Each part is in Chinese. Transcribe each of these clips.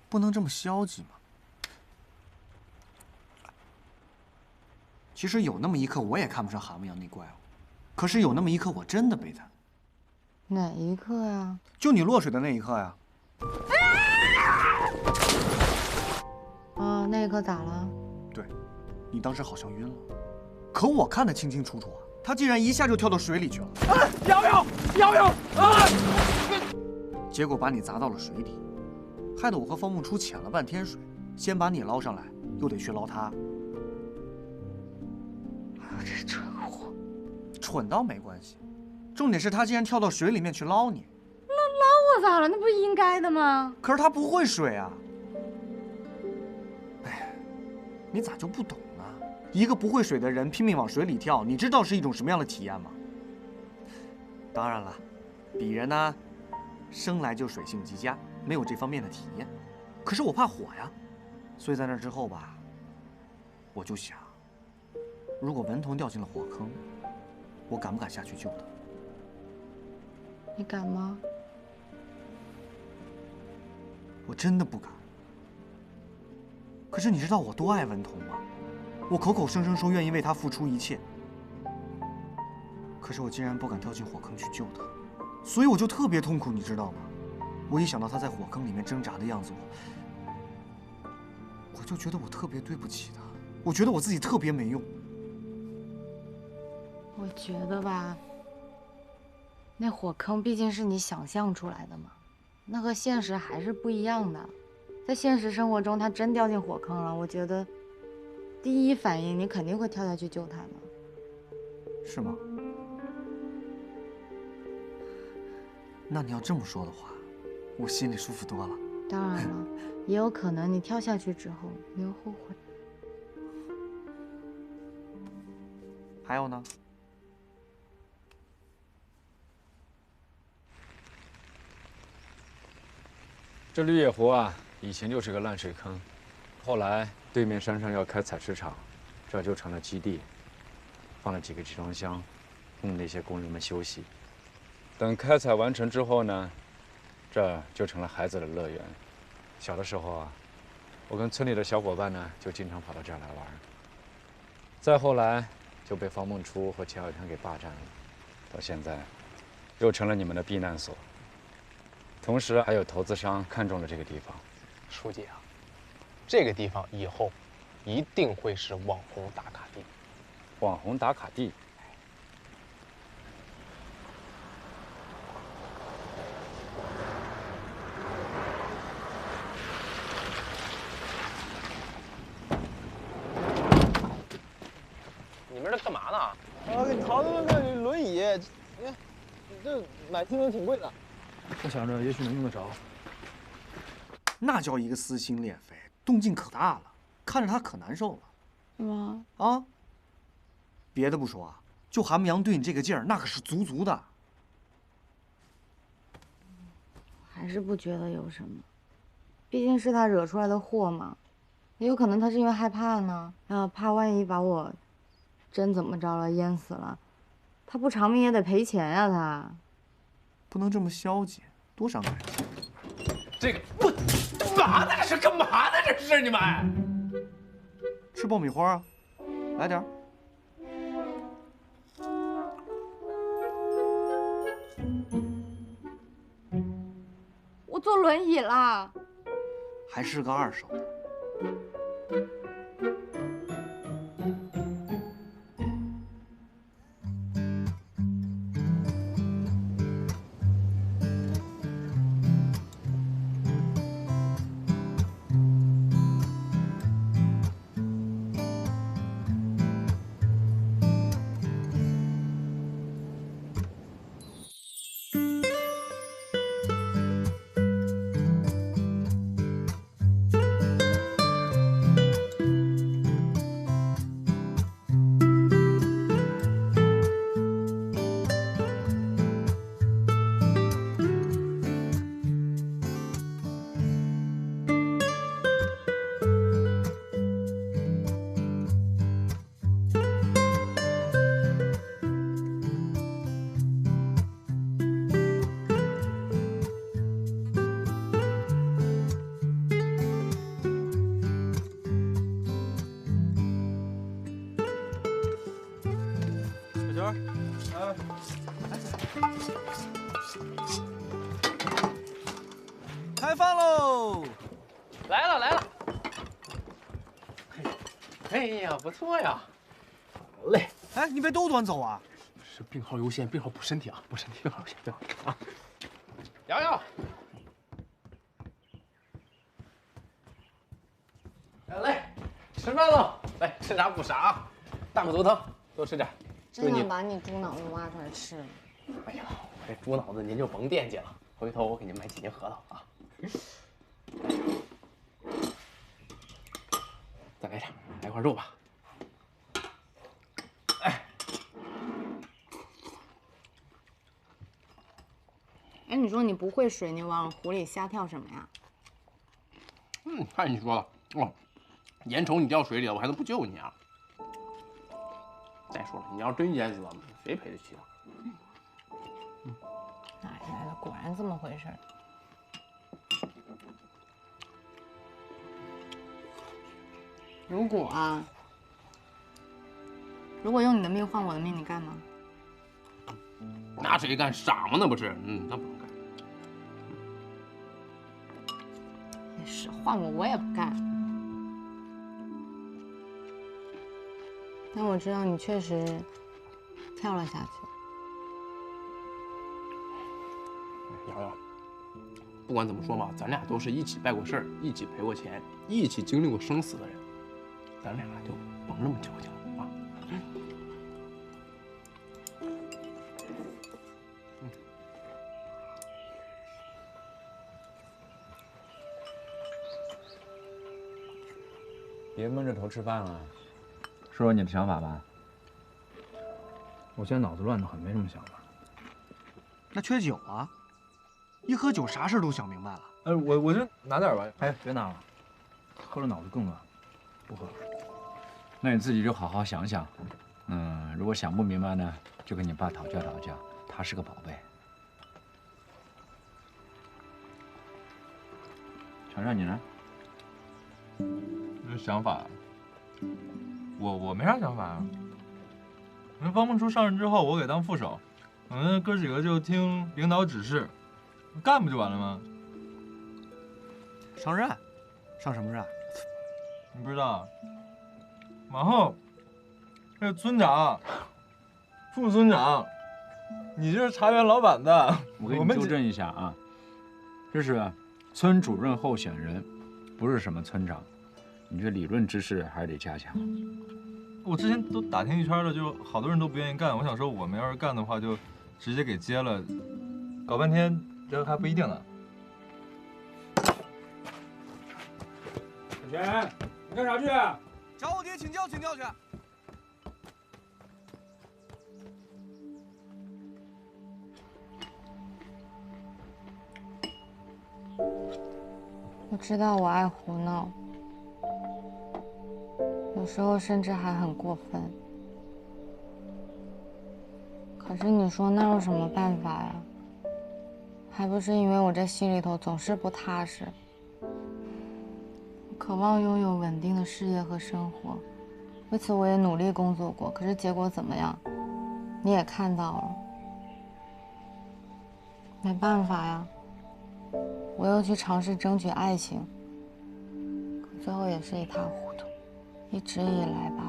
不能这么消极嘛。其实有那么一刻，我也看不上蛤蟆羊那怪物，可是有那么一刻，我真的被他。哪一刻呀？就你落水的那一刻呀。啊，那一刻咋了？对，你当时好像晕了，可我看得清清楚楚啊。他竟然一下就跳到水里去了。瑶瑶啊！结果把你砸到了水里，害得我和方梦初潜了半天水，先把你捞上来，又得去捞他。我这蠢货！蠢倒没关系，重点是他竟然跳到水里面去捞你。我咋了？那不是应该的吗？可是他不会水啊！哎，你咋就不懂呢？一个不会水的人拼命往水里跳，你知道是一种什么样的体验吗？当然了，鄙人呢，生来就水性极佳，没有这方面的体验。可是我怕火呀，所以在那之后吧，我就想，如果文彤掉进了火坑，我敢不敢下去救他？你敢吗？我真的不敢。可是你知道我多爱文彤吗？我口口声声说愿意为他付出一切，可是我竟然不敢跳进火坑去救他，所以我就特别痛苦，你知道吗？我一想到他在火坑里面挣扎的样子，我就觉得我特别对不起他，我觉得我自己特别没用。我觉得吧，那火坑毕竟是你想象出来的嘛，那和现实还是不一样的。在现实生活中，他真掉进火坑了，我觉得第一反应你肯定会跳下去救他的。是吗？那你要这么说的话，我心里舒服多了。当然了，也有可能你跳下去之后没有后悔。还有呢？这绿野湖啊，以前就是个烂水坑，后来对面山上要开采石场，这就成了基地，放了几个集装箱，供那些工人们休息。等开采完成之后呢，这就成了孩子的乐园。小的时候啊，我跟村里的小伙伴呢，就经常跑到这儿来玩。再后来，就被方梦初和钱小强给霸占了，到现在，又成了你们的避难所。同时，还有投资商看中了这个地方。书记啊，这个地方以后一定会是网红打卡地。网红打卡地。你们这干嘛呢？我给淘的那轮椅，你看，这买听说挺贵的。我想着也许能用得着。那叫一个撕心裂肺，动静可大了，看着他可难受了。是吗？啊，别的不说啊，就蛤蟆羊对你这个劲儿，那可是足足的。还是不觉得有什么，毕竟是他惹出来的祸嘛。也有可能他是因为害怕呢，怕万一把我真怎么着了，淹死了，他不偿命也得赔钱呀，他。不能这么消极，多伤感情。这个我干嘛呢？是干嘛呢？这是你们？吃爆米花啊，来点儿。我坐轮椅啦。还是个二手的。开饭喽！来了来了。哎呀，不错呀。好嘞。哎，你别都端走啊！是病号优先，病号补身体啊，补身体，病号优先，病号啊。瑶瑶。来，吃饭了。来，吃啥补啥啊。大骨头汤，多吃点。真想把你猪脑子挖出来吃。哎呀，这猪脑子您就甭惦记了，回头我给您买几斤核桃啊。再来点，来块肉吧。哎，你说你不会水，你往湖里瞎跳什么呀？看你说了哦，眼瞅你掉水里了，我还能不救你啊？再说了，你要真淹死了，谁赔得起啊？哎呀，果然这么回事儿。如果用你的命换我的命，你干吗？那谁干？傻吗？那不是？那不能干。也是，换我也不干。但我知道你确实跳了下去。瑶瑶，不管怎么说吧，咱俩都是一起办过事儿，一起赔过钱，一起经历过生死的人，咱俩就甭这么矫情了啊！别闷着头吃饭了，说说你的想法吧。我现在脑子乱得很，没什么想法。那缺酒啊！一喝酒，啥事都想明白了。我就拿点吧。哎，别拿了，喝了脑子更乱，不喝了。那你自己就好好想想，如果想不明白呢，就跟你爸讨教讨教，他是个宝贝。尝尝你呢？这想法，我没啥想法啊。那方梦初上任之后，我给当副手，我们哥几个就听领导指示，干不就完了吗？上任？上什么任？你不知道？往后，这村长、副村长，你就是茶园老板的。我给你纠正一下啊，这是村主任候选人，不是什么村长。你这理论知识还是得加强。我之前都打听一圈了，就好多人都不愿意干。我想说，我们要是干的话，就直接给接了，搞半天这还不一定呢。小泉，你干啥去？找我爹请教请教去。我知道我爱胡闹，有时候甚至还很过分。可是你说那有什么办法呀？还不是因为我这心里头总是不踏实。我渴望拥有稳定的事业和生活，为此我也努力工作过。可是结果怎么样？你也看到了。没办法呀。我又去尝试争取爱情，可最后也是一塌糊涂。一直以来吧，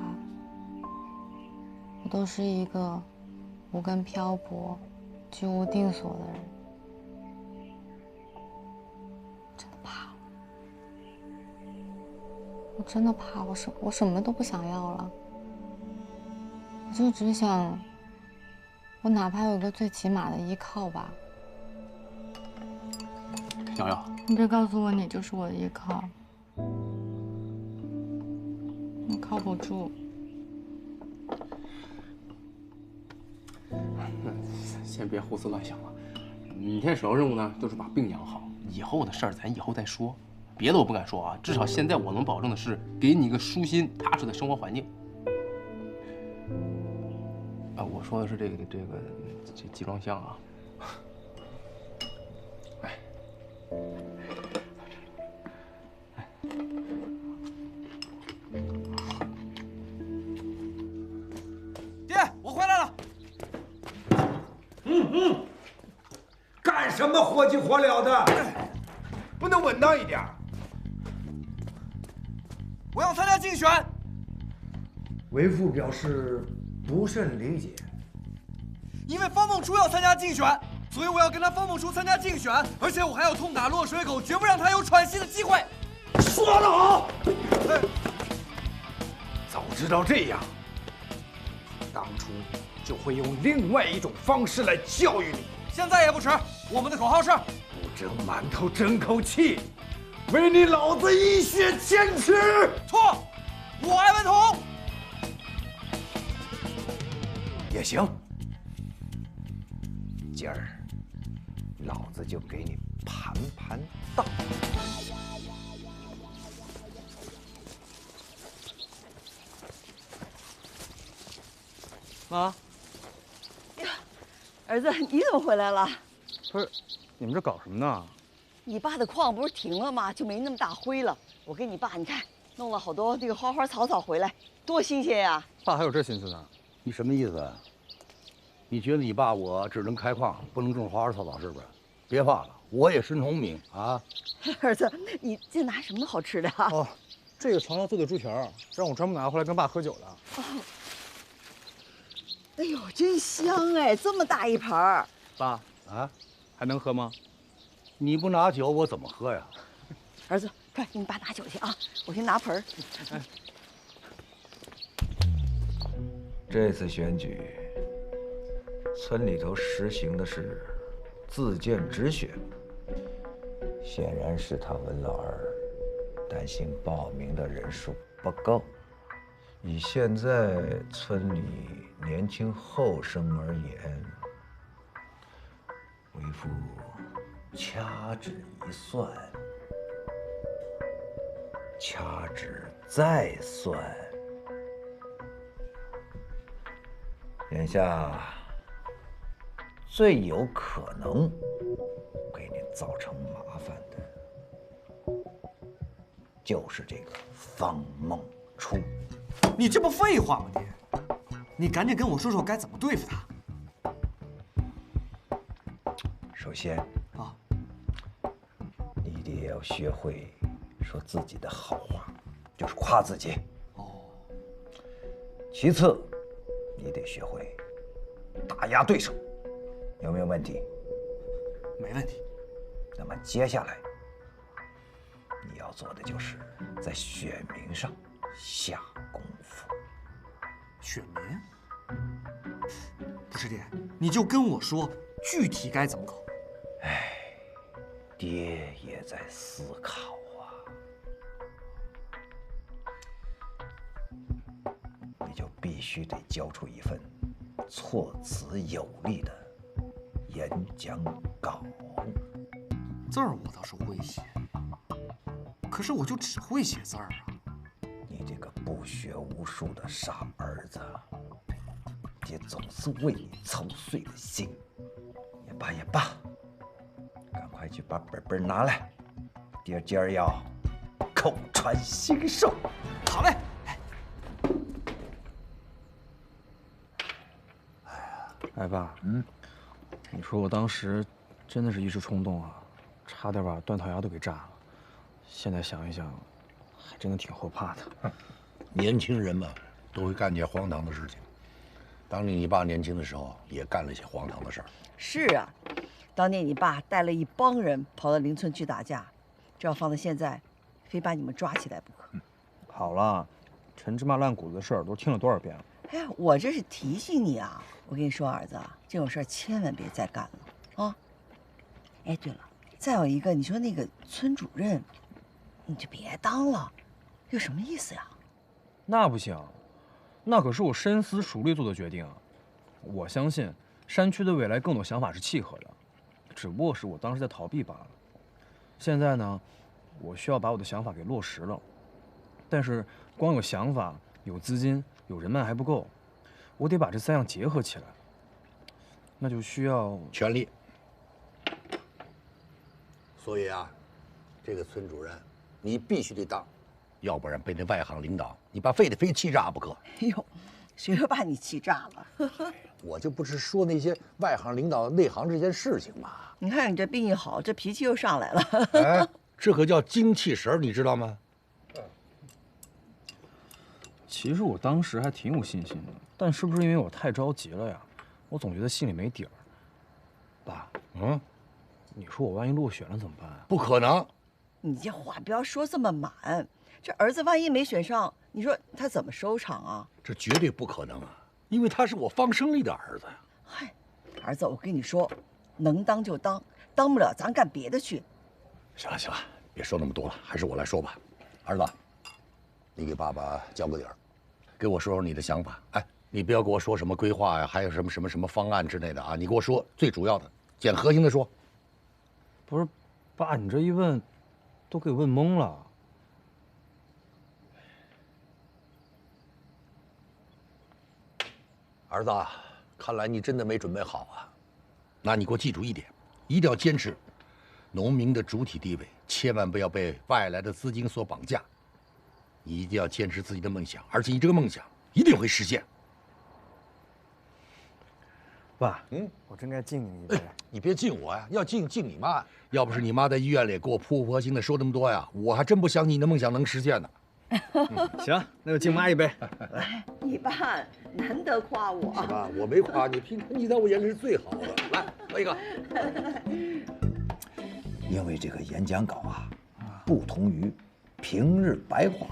我都是一个无根漂泊、居无定所的人。真的怕了，我真的怕，我什么都不想要了，我就只想，我哪怕有个最起码的依靠吧。瑶瑶，你别告诉我你就是我的依靠，我靠不住。先别胡思乱想了，你现在首要任务呢，就是把病养好，以后的事儿咱以后再说。别的我不敢说啊，至少现在我能保证的是，给你一个舒心踏实的生活环境。我说的是这集装箱啊。爹，我回来了。火急火燎的，不能稳当一点。我要参加竞选。为父表示不甚理解。因为方梦初要参加竞选，所以我要跟他方梦初参加竞选，而且我还要痛打落水狗，绝不让他有喘息的机会。说得好！早知道这样，当初就会用另外一种方式来教育你。现在也不迟，我们的口号是：不争馒头争口气，为你老子一雪前耻。错，我爱文统。也行，今儿老子就给你盘盘道。妈，儿子，你怎么回来了？不是，你们这搞什么呢？你爸的矿不是停了吗？就没那么大灰了。我跟你爸，你看弄了好多那个花花草草回来，多新鲜呀！爸还有这心思呢？你什么意思啊？你觉得你爸我只能开矿，不能种花花草草，是不是？别怕了，我也是农民啊。儿子，你这拿什么好吃的啊？哦，这个床上做的猪蹄儿，让我专门拿回来跟爸喝酒的。哦，哎呦，真香哎！这么大一盘儿。爸啊，还能喝吗？你不拿酒，我怎么喝呀？儿子，快给你爸拿酒去啊！我先拿盆儿。这次选举，村里头实行的是自荐直选，显然是他文老二担心报名的人数不够。以现在村里年轻后生而言，为父掐指一算，掐指再算，眼下最有可能给你造成麻烦的，就是这个方梦初。你这不废话吗你？你赶紧跟我说说该怎么对付他。首先啊，你得要学会说自己的好话，就是夸自己。哦。其次，你得学会打压对手，有没有问题？没问题。那么接下来你要做的就是在选民上下功夫。选民？不是爹，你就跟我说具体该怎么搞。哎，爹也在思考啊。你就必须得交出一份措辞有力的演讲稿。字儿我倒是会写，可是我就只会写字儿啊。你这个不学无术的傻儿子，爹总是为你操碎了心。也罢也罢，赶快去把本拿来，爹今儿要口传心授。好嘞。哎爸，你说我当时真的是一时冲动啊，差点把断头崖都给炸了。现在想一想，还真的挺后怕的。年轻人嘛，都会干点荒唐的事情。当年你爸年轻的时候，也干了些荒唐的事儿。是啊，当年你爸带了一帮人跑到邻村去打架，这要放在现在，非把你们抓起来不可。好了，陈芝麻烂谷子的事儿都听了多少遍了？哎呀，我这是提醒你啊！我跟你说，儿子，这种事儿千万别再干了啊！哎，对了，再有一个，你说那个村主任，你就别当了，有什么意思呀？那不行，那可是我深思熟虑做的决定啊！我相信山区的未来跟我的想法是契合的，只不过是我当时在逃避罢了。现在呢，我需要把我的想法给落实了，但是光有想法、有资金、有人脉还不够，我得把这三样结合起来，那就需要权力。所以啊，这个村主任你必须得当，要不然被那外行领导，你爸非得非气炸不可。哎呦，谁说把你气炸了？我就不是说那些外行领导内行这件事情嘛。你看你这病一好，这脾气又上来了。哎，这可叫精气神儿，你知道吗？其实我当时还挺有信心的，但是不是因为我太着急了呀？我总觉得心里没底儿。爸，你说我万一落选了怎么办啊？不可能！你这话不要说这么满，这儿子万一没选上，你说他怎么收场啊？这绝对不可能啊，因为他是我方胜利的儿子呀。嗨，儿子，我跟你说，能当就当，当不了咱干别的去。行了行了，别说那么多了，还是我来说吧。儿子，你给爸爸交个底儿，给我说说你的想法。哎，你不要给我说什么规划呀，还有什么方案之类的啊，你给我说最主要的，捡核心的说。不是，爸，你这一问，都给问懵了。儿子，看来你真的没准备好啊。那你给我记住一点，一定要坚持农民的主体地位，千万不要被外来的资金所绑架。你一定要坚持自己的梦想，而且你这个梦想一定会实现。爸，我真该敬你一杯。你别敬我呀，要敬你妈。要不是你妈在医院里给我扑婆心的说那么多呀，我还真不相信你的梦想能实现呢。行，那就敬妈一杯。来，你爸难得夸我，是吧？我没夸你，平常你在我眼里是最好的。来，喝一个。因为这个演讲稿啊，不同于平日白话，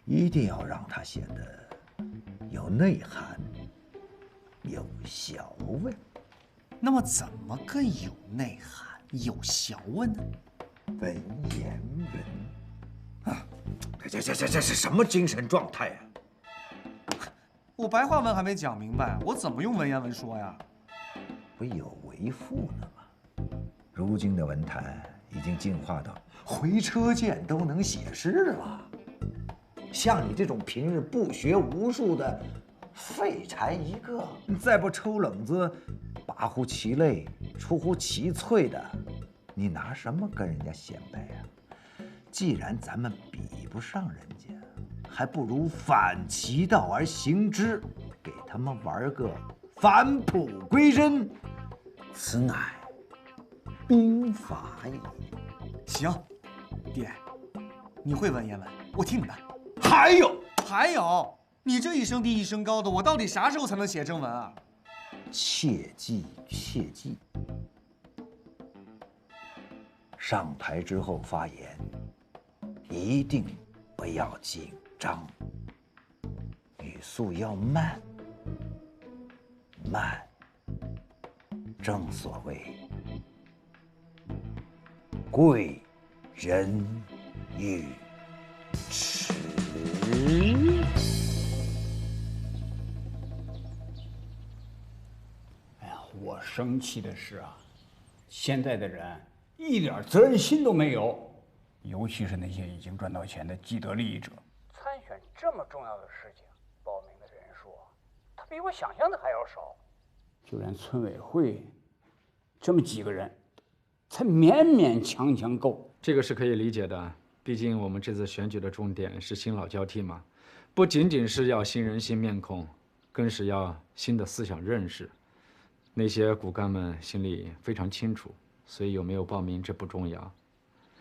一定要让它显得有内涵、有学问。那么怎么个有内涵、有学问呢？文言文啊，这是什么精神状态呀？我白话文还没讲明白，我怎么用文言文说呀？不有为赋呢吗？如今的文坛已经进化到回车键都能写诗了。像你这种平日不学无术的废柴一个，再不抽冷子、拔乎其类、出乎其萃的，你拿什么跟人家显摆呀？既然咱们比不上人家，还不如反其道而行之，给他们玩个返璞归真，此乃兵法也。行，爹，你会文言文，我听你的。还有，你这一声低一声高的，我到底啥时候才能写正文啊？切记切记，上台之后发言，一定不要紧张，语速要慢。慢，正所谓贵人语迟。哎呀，我生气的是啊，现在的人一点责任心都没有，尤其是那些已经赚到钱的既得利益者。参选这么重要的事情，报名的人数，他比我想象的还要少。就连村委会这么几个人，才勉勉强强够。这个是可以理解的，毕竟我们这次选举的重点是新老交替嘛，不仅仅是要新人新面孔，更是要新的思想认识。那些骨干们心里非常清楚，所以有没有报名这不重要，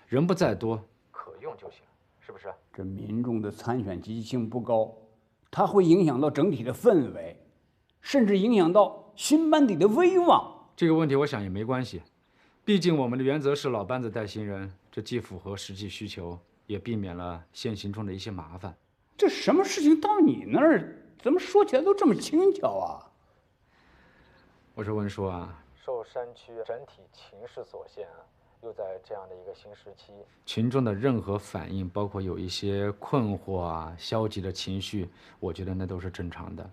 人不在多，可用就行，是不是？这民众的参选积极性不高，它会影响到整体的氛围，甚至影响到新班底的威望。这个问题我想也没关系，毕竟我们的原则是老班子带新人，这既符合实际需求，也避免了现行中的一些麻烦。这什么事情到你那儿，怎么说起来都这么轻巧啊？我是问说啊，受山区整体情势所限啊，又在这样的一个新时期，群众的任何反应，包括有一些困惑啊、消极的情绪，我觉得那都是正常的。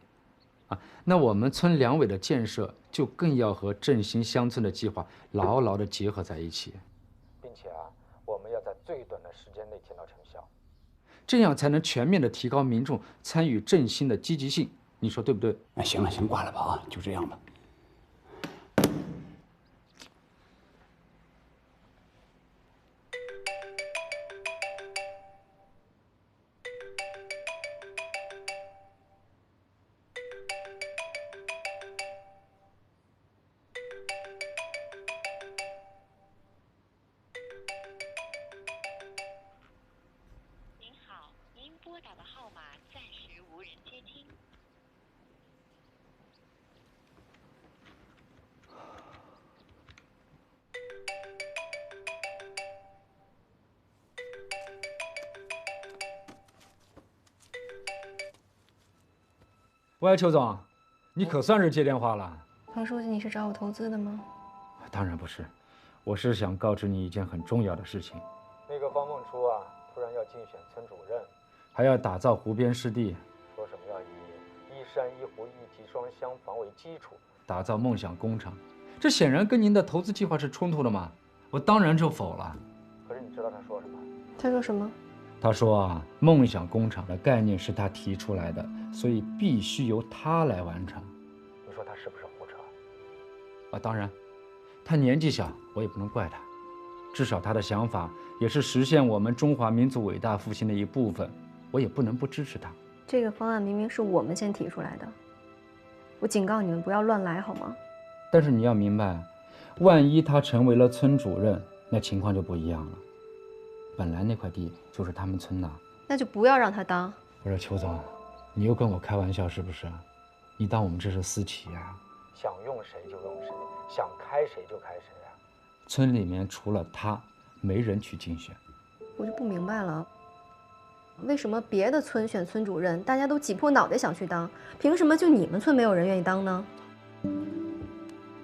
那我们村两委的建设就更要和振兴乡村的计划牢牢地结合在一起，并且我们要在最短的时间内见到成效，这样才能全面地提高民众参与振兴的积极性。你说对不对？哎，行了，行，挂了吧啊，就这样吧。喂，邱总，你可算是接电话了。彭书记，你是找我投资的吗？当然不是，我是想告知你一件很重要的事情。那个方梦初啊，突然要竞选村主任，还要打造湖边湿地，说什么要以一山一湖一体双厢房为基础，打造梦想工厂。这显然跟您的投资计划是冲突的嘛，我当然就否了。可是你知道他说什么？他说什么？他说啊，梦想工厂的概念是他提出来的，所以必须由他来完成。你说他是不是胡扯？啊，当然，他年纪小，我也不能怪他。至少他的想法也是实现我们中华民族伟大复兴的一部分，我也不能不支持他。这个方案明明是我们先提出来的，我警告你们不要乱来好吗？但是你要明白，万一他成为了村主任，那情况就不一样了。本来那块地就是他们村的，那就不要让他当。我说邱总，你又跟我开玩笑是不是？你当我们这是私企啊？想用谁就用谁，想开谁就开谁啊！村里面除了他，没人去竞选。我就不明白了，为什么别的村选村主任，大家都挤破脑袋想去当，凭什么就你们村没有人愿意当呢？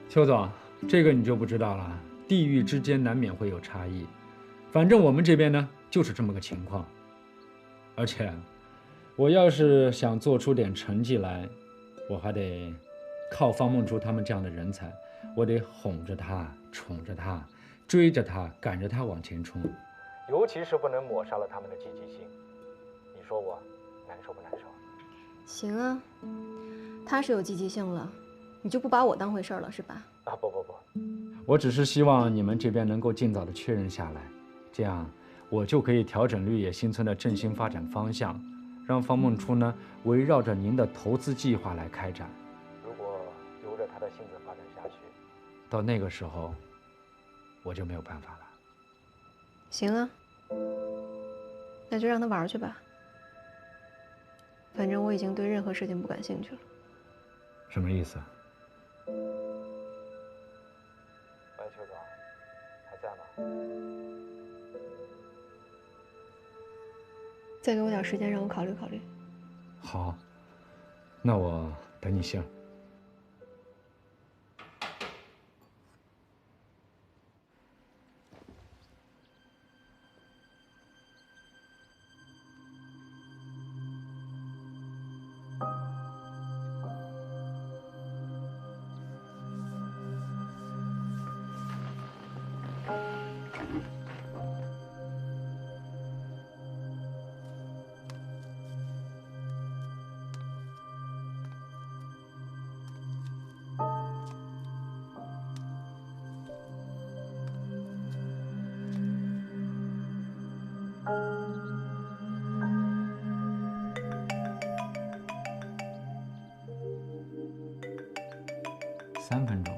邱总，这个你就不知道了，地域之间难免会有差异。反正我们这边呢，就是这么个情况。而且，我要是想做出点成绩来，我还得靠方梦初他们这样的人才，我得哄着他、宠着他、追着他、赶着他往前冲。尤其是不能抹杀了他们的积极性。你说我难受不难受？行啊，他是有积极性了，你就不把我当回事了是吧？啊，不，我只是希望你们这边能够尽早的确认下来。这样，我就可以调整绿野新村的振兴发展方向，让方梦初呢围绕着您的投资计划来开展。如果由着他的性子发展下去，到那个时候，我就没有办法了。行啊，那就让他玩去吧。反正我已经对任何事情不感兴趣了。什么意思？喂，邱总，还在吗？再给我点时间，让我考虑考虑。好，那我等你信儿。3分钟。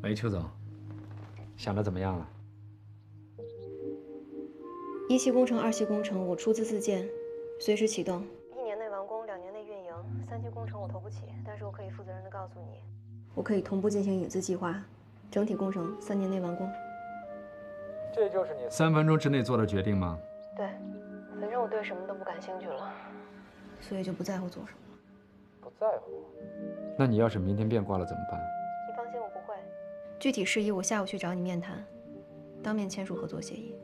喂，邱总，想的怎么样了1期工程、2期工程我出资自建，随时启动，1年内完工，2年内运营。3期工程我投不起，但是我可以负责任的告诉你，我可以同步进行引资计划，整体工程3年内完工。这就是你3分钟之内做的决定吗？对，反正我对什么都不感兴趣了，所以就不在乎做什么了。不在乎？那你要是明天变卦了怎么办？你放心，我不会。具体事宜我下午去找你面谈，当面签署合作协议。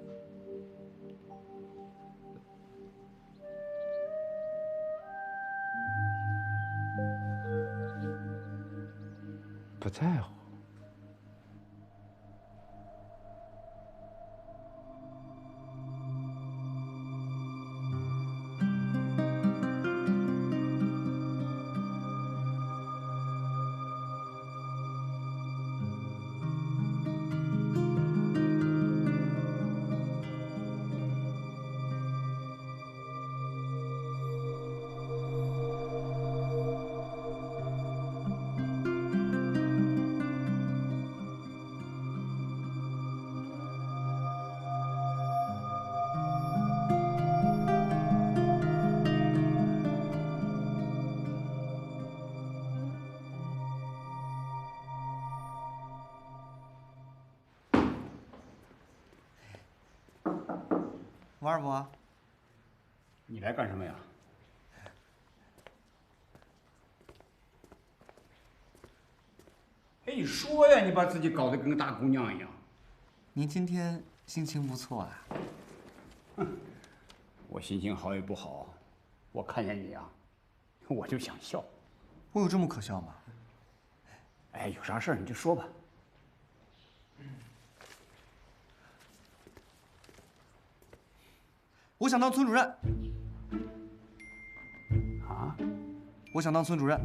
不在乎。王二伯，你来干什么呀？哎，你说呀，你把自己搞得跟个大姑娘一样。您今天心情不错啊。我心情好与不好，我看见你啊，我就想笑。我有这么可笑吗？哎，有啥事儿你就说吧。我想当村主任。啊？我想当村主任。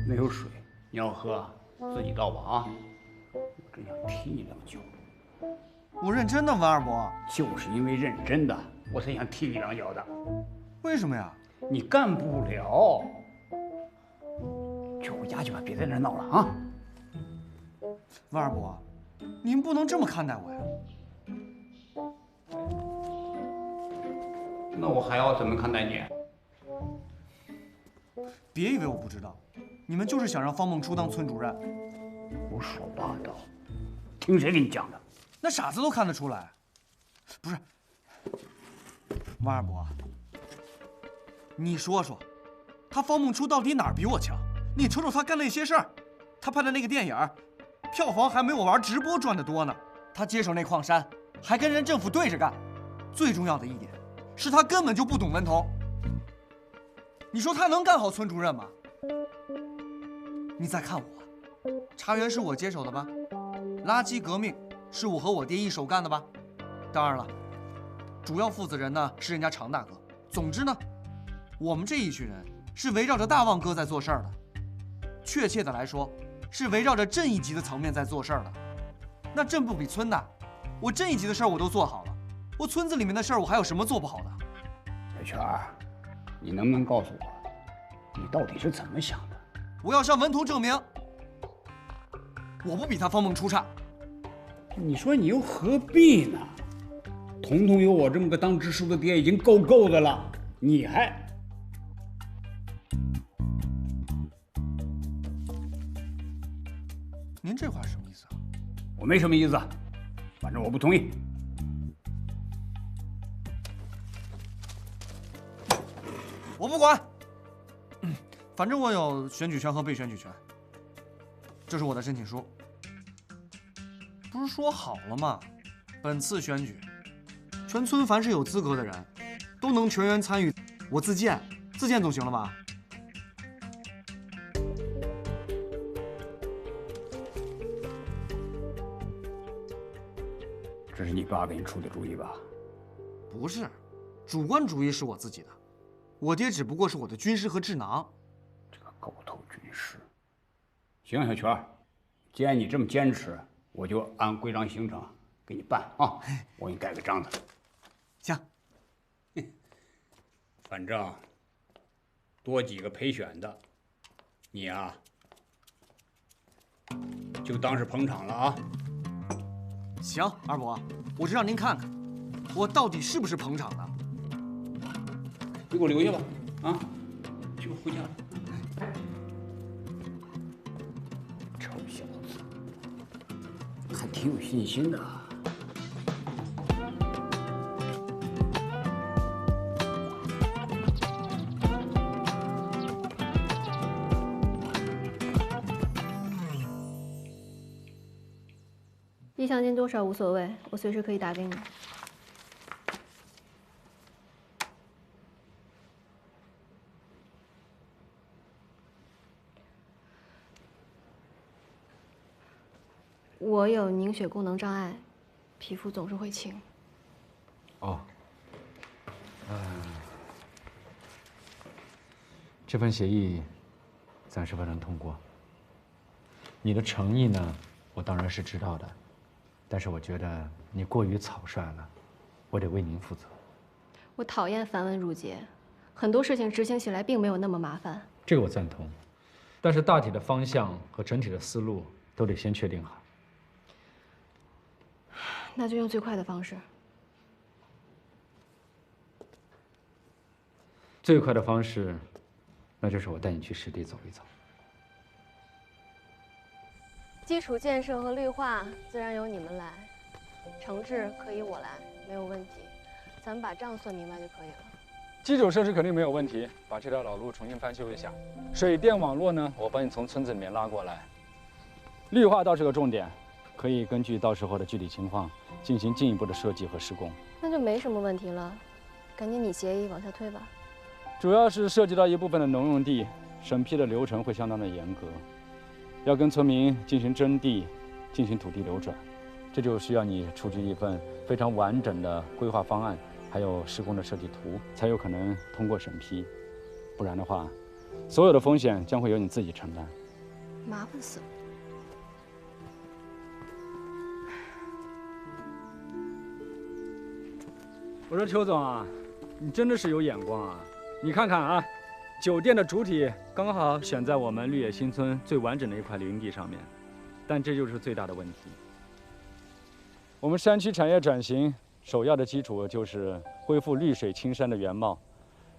那有水，你要喝自己倒吧啊！我真想踢你两脚。我认真的，文二伯。就是因为认真的，我才想踢你两脚的。为什么呀？你干不了。去回家去吧，别在那儿闹了啊！文二伯，您不能这么看待我呀。那我还要怎么看待你？别以为我不知道，你们就是想让方梦初当村主任。胡说八道！听谁给你讲的？那傻子都看得出来。不是，王二伯，你说说，他方梦初到底哪儿比我强？你瞅瞅他干那些事儿，他拍的那个电影，票房还没我玩直播赚的多呢。他接手那矿山，还跟人政府对着干。最重要的一点，是他根本就不懂文童。你说他能干好村主任吗？你再看我，茶园是我接手的吧？垃圾革命是我和我爹一手干的吧？当然了，主要负责人呢是人家常大哥。总之呢，我们这一群人是围绕着大旺哥在做事儿的。确切的来说，是围绕着镇一级的层面在做事儿的。那镇不比村大，我镇一级的事儿我都做好了，我村子里面的事儿我还有什么做不好的？小泉儿，你能不能告诉我，你到底是怎么想的？我要向文童证明，我不比他方梦初差。你说你又何必呢？彤彤有我这么个当支书的爹已经够的了，你还……您这话什么意思啊？我没什么意思，反正我不同意。我不管，反正我有选举权和被选举权。这是我的申请书。不是说好了吗？本次选举，全村凡是有资格的人，都能全员参与。我自荐总行了吧？这是你爸给你出的主意吧？不是，主观主义是我自己的。我爹只不过是我的军师和智囊。这个狗头军师。行，小泉，既然你这么坚持，我就按规章行程给你办啊！我给你盖个章子。行。反正多几个陪选的，你啊就当是捧场了啊。行，二伯，我就让您看看，我到底是不是捧场的。你给我留下吧，啊，去吧，回家吧。臭小子，还挺有信心的。意向金多少无所谓，我随时可以打给你。我有凝血功能障碍，皮肤总是会青。哦，这份协议暂时不能通过。你的诚意呢，我当然是知道的，但是我觉得你过于草率了，我得为您负责。我讨厌繁文缛节，很多事情执行起来并没有那么麻烦。这个我赞同，但是大体的方向和整体的思路都得先确定好。那就用最快的方式。最快的方式，那就是我带你去实地走一走。基础建设和绿化自然由你们来，城治可以我来，没有问题。咱们把账算明白就可以了。基础设施肯定没有问题，把这条老路重新翻修一下。水电网络呢，我帮你从村子里面拉过来。绿化倒是个重点，可以根据到时候的具体情况进行进一步的设计和施工。那就没什么问题了，赶紧拟协议往下推吧。主要是涉及到一部分的农用地，审批的流程会相当的严格，要跟村民进行征地，进行土地流转，这就需要你出具一份非常完整的规划方案，还有施工的设计图，才有可能通过审批。不然的话，所有的风险将会由你自己承担。麻烦死了。我说邱总啊，你真的是有眼光啊！你看看啊，酒店的主体刚好选在我们绿野新村最完整的一块林地上面，但这就是最大的问题。我们山区产业转型首要的基础就是恢复绿水青山的原貌，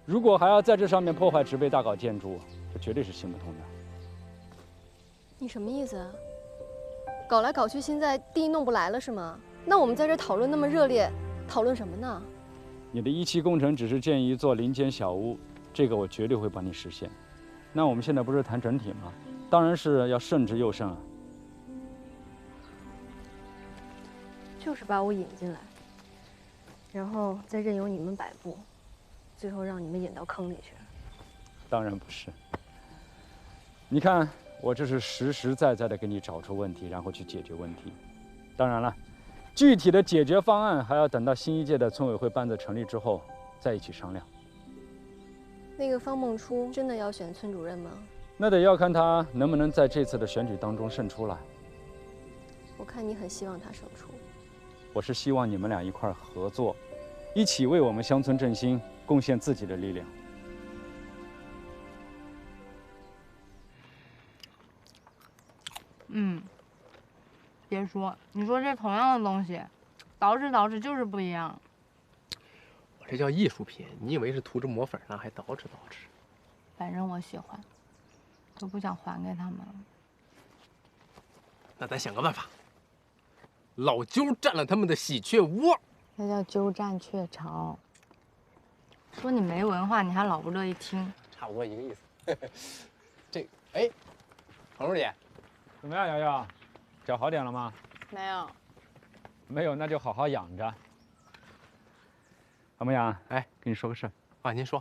如果还要在这上面破坏植被、大搞建筑，这绝对是行不通的。你什么意思啊？搞来搞去，现在地弄不来了是吗？那我们在这讨论那么热烈，讨论什么呢？你的一期工程只是建一座林间小屋，这个我绝对会帮你实现。那我们现在不是谈整体吗？当然是要慎之又慎啊。就是把我引进来，然后再任由你们摆布，最后让你们引到坑里去。当然不是。你看，我这是实实在在的给你找出问题，然后去解决问题。当然了，具体的解决方案还要等到新一届的村委会班子成立之后再一起商量。那个方梦初真的要选村主任吗？那得要看他能不能在这次的选举当中胜出来。我看你很希望他胜出。我是希望你们俩一块儿合作，一起为我们乡村振兴贡献自己的力量。别说，你说这同样的东西，捯饬就是不一样。我这叫艺术品，你以为是涂着抹粉呢，还捯饬捯饬？反正我喜欢，就不想还给他们了。那咱想个办法，老揪占了他们的喜鹊窝，那叫鸠占鹊巢。说你没文化，你还老不乐意听。差不多一个意思。这，哎，彭书记，怎么样，瑶瑶？脚好点了吗？没有。没有，那就好好养着。韩牧阳，哎，跟你说个事儿啊，您说。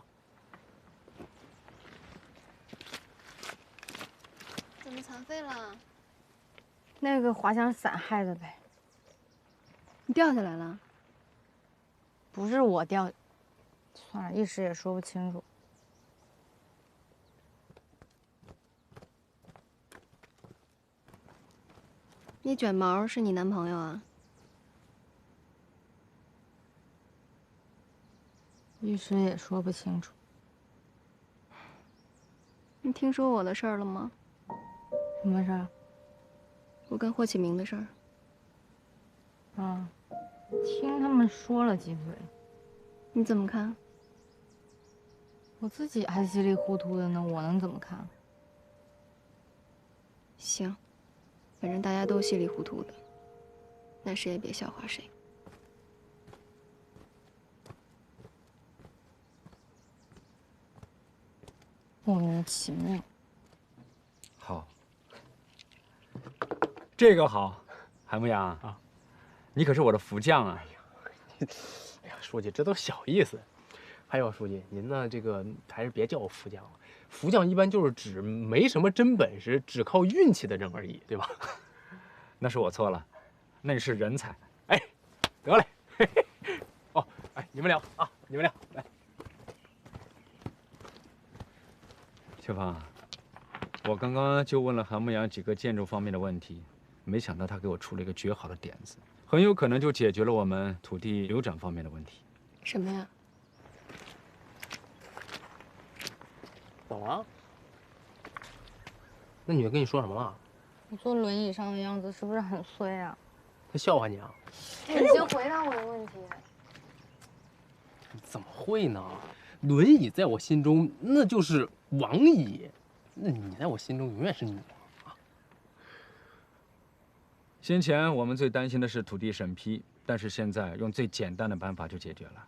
怎么残废了？那个滑翔伞害的呗。你掉下来了？不是我掉，算了，一时也说不清楚。那卷毛是你男朋友啊？一时也说不清楚。你听说我的事儿了吗？什么事儿？我跟霍启明的事儿。啊，听他们说了几嘴。你怎么看？我自己还稀里糊涂的呢，我能怎么看？行，反正大家都稀里糊涂的，那谁也别笑话谁。莫名其妙。好，这个好，韩牧阳啊，你可是我的福将啊！哎呀，书记，这都小意思。还有书记，您呢，这个还是别叫我福将了。福将一般就是指没什么真本事，只靠运气的人而已，对吧？那是我错了，那是人才。哎，得嘞。嘿嘿哦，哎，你们聊啊，你们聊，来。秋芳，我刚刚就问了韩牧阳几个建筑方面的问题，没想到他给我出了一个绝好的点子，很有可能就解决了我们土地流转方面的问题。什么呀？怎么了？那女的跟你说什么了？你坐轮椅上的样子是不是很衰啊？她笑话你啊？你先回答我的问题。怎么会呢？轮椅在我心中那就是王椅，那你在我心中永远是女王啊。先前我们最担心的是土地审批，但是现在用最简单的办法就解决了。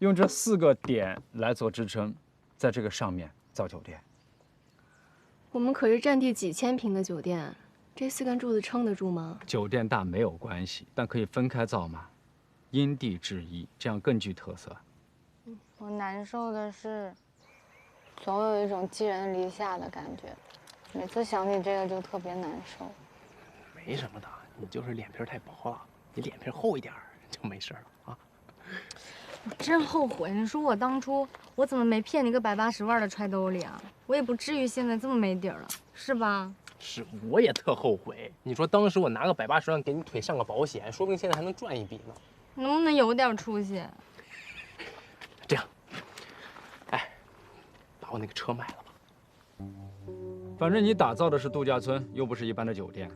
用这4个点来做支撑，在这个上面造酒店。我们可是占地几千平的酒店，这4根柱子撑得住吗？酒店大没有关系，但可以分开造嘛，因地制宜，这样更具特色。我难受的是，总有一种寄人篱下的感觉，每次想起这个就特别难受。没什么的，你就是脸皮太薄了，你脸皮厚一点就没事了啊。我真后悔，你说我当初我怎么没骗你个180万的揣兜里啊？我也不至于现在这么没底儿了，是吧？是，我也特后悔。你说当时我拿个180万给你腿上个保险，说不定现在还能赚一笔呢。能不能有点出息？这样，哎，把我那个车卖了吧。反正你打造的是度假村，又不是一般的酒店，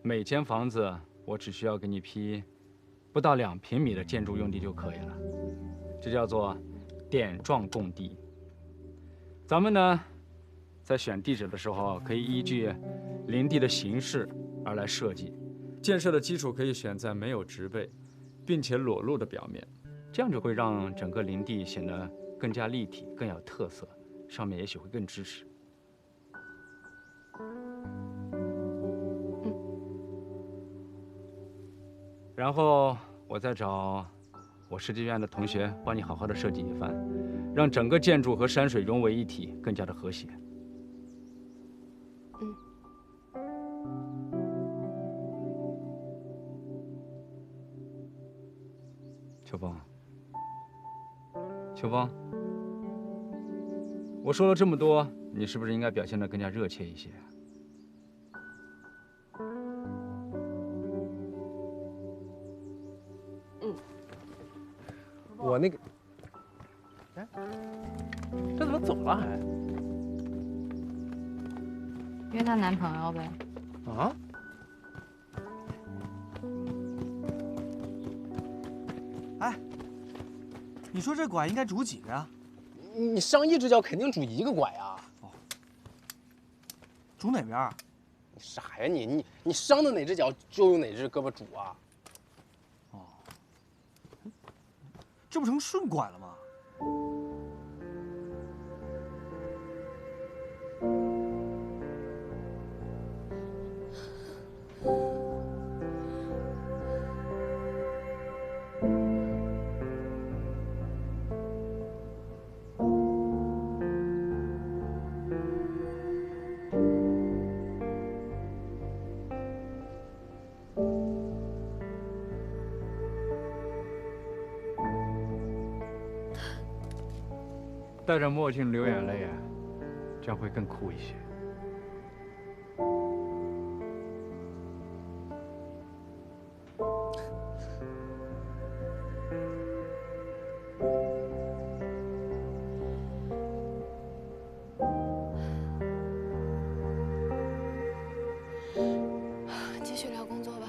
每间房子我只需要给你批不到2平米的建筑用地就可以了，这叫做点状供地。咱们呢，在选地址的时候，可以依据林地的形式而来设计。建设的基础可以选在没有植被，并且裸露的表面，这样就会让整个林地显得更加立体、更有特色，上面也许会更支持。然后我再找我设计院的同学帮你好好的设计一番，让整个建筑和山水融为一体，更加的和谐。秋风，秋风，我说了这么多，你是不是应该表现得更加热切一些？我那个，哎，这怎么走了还？约她男朋友呗。啊？哎，你说这拐应该拄几个呀？你上一只脚肯定拄一个拐啊。哦。拄哪边？你傻呀你伤的哪只脚就用哪只胳膊拄啊？哦。这不成顺拐了吗？戴着墨镜流眼泪啊，这样会更酷一些。继续聊工作吧。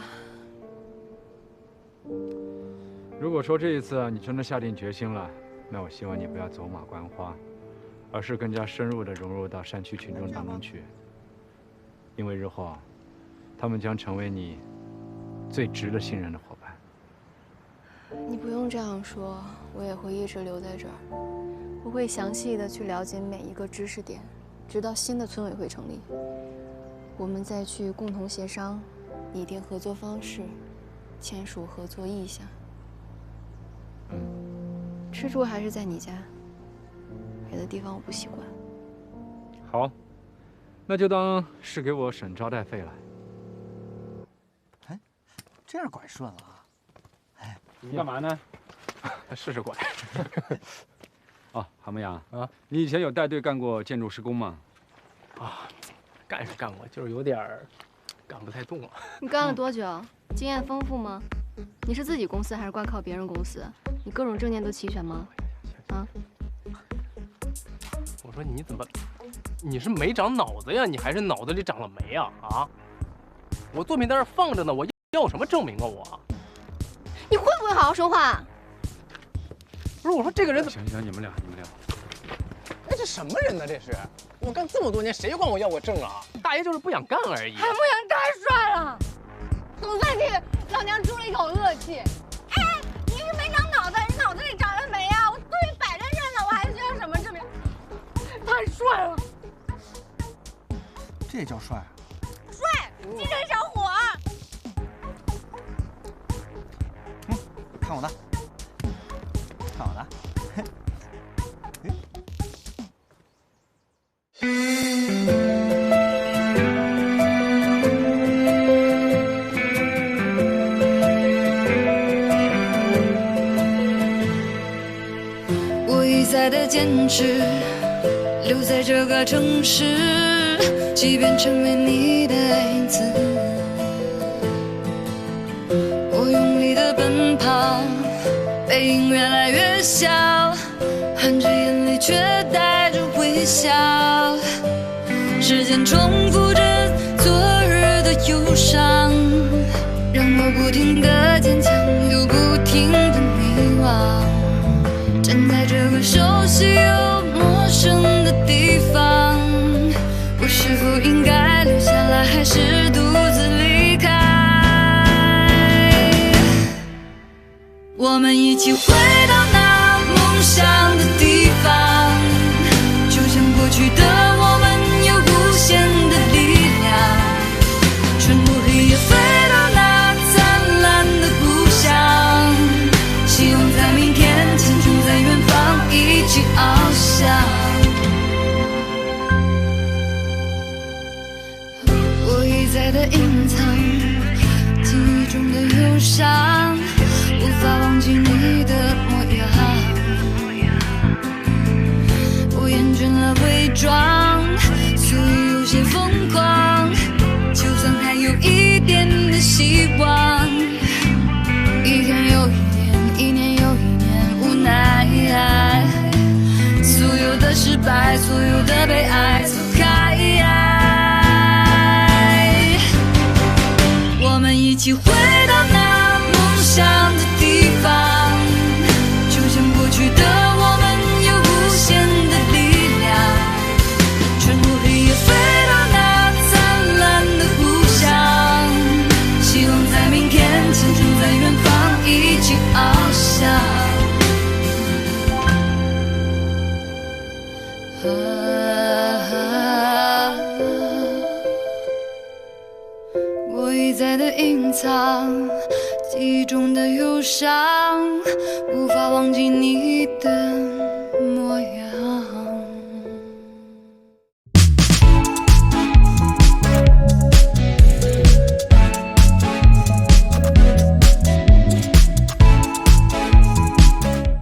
如果说这一次你真的下定决心了，那我希望你不要走马观花，而是更加深入地融入到山区群众当中去。因为日后，他们将成为你最值得信任的伙伴。你不用这样说，我也会一直留在这儿。我会详细的去了解每一个知识点，直到新的村委会成立，我们再去共同协商，拟定合作方式，签署合作意向。吃住还是在你家，别的地方我不习惯。好，那就当是给我省招待费了。哎，这样拐顺了啊！哎，你干嘛呢？试试拐。哦，韩牧阳啊，你以前有带队干过建筑施工吗？啊，干是干过，就是有点干不太动了。你干了多久？经验丰富吗？你是自己公司还是光靠别人公司？你各种证件都齐全吗？啊？我说你怎么，你是没长脑子呀？你还是脑子里长了霉啊？啊！我作品在那儿放着呢，我要什么证明啊？我？你会不会好好说话？不是，我说这个人行，你们俩。哎，这什么人呢？这是我干这么多年，谁管我要过证啊？大爷就是不想干而已。韩牧阳太帅了，总算替老娘出了一口恶气。哎，你是没长脑子，你脑子里长了霉啊！我太帅了！这也叫帅啊？帅，精神小伙。看我的，看我的。我一再的坚持，留在这个城市，即便成为你的影子。我用力的奔跑，背影越来越小，含着眼泪却带着微笑。时间重复着昨日的忧伤，让我不停的坚强，又不停的迷惘。站在这个熟悉又陌生的地方，我是否应该留下来，还是独自离开？我们一起回到那梦想的地方，就像过去的我们有无限的力量，穿过黑夜飞到那灿烂的故乡，希望在明天前程在远方一起翱翔。我一再的隐藏记忆中的忧伤，无法忘记你的模样。我厌倦了伪装，所以有些疯狂，就算还有一点的希望。一天又一年，一年又一年，无奈，所有的失败，所有的被爱错开。我们一起回到那梦想的地方，就像过去的我们有无限的力量，穿过黑夜飞到那灿烂的故乡，希望在明天前程在远方一起翱翔。我一再的隐藏记忆中的忧伤，无法忘记你的